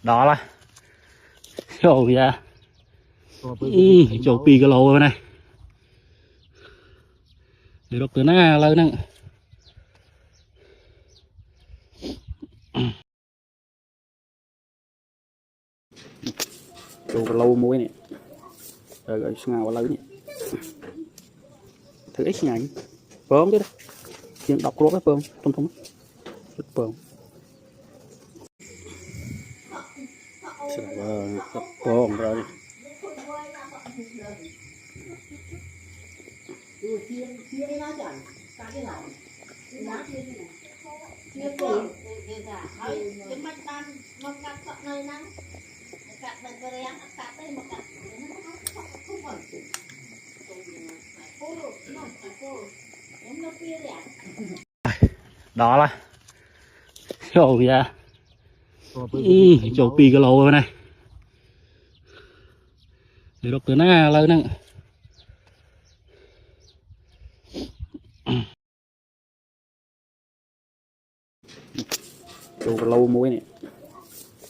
đó là chỗ kìa chỗ 2 kg này để đọc từ na lên nè chỗ lâu muối này rồi ngào lớn này thử ít nhảy bơm chứ đó chuyện đọc lốt cái bơm thông thông bơm bơm rồi đó là chỗ kìa chỗ 2 kg này để đọc từ na lên nè chỗ lâu muối này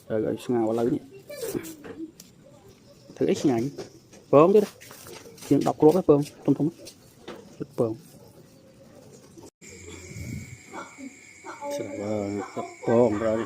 rồi ngào lớn này thử ít nhảy bơm chứ đó chuyện đọc lốt cái bơm thông thông bơm bơm rồi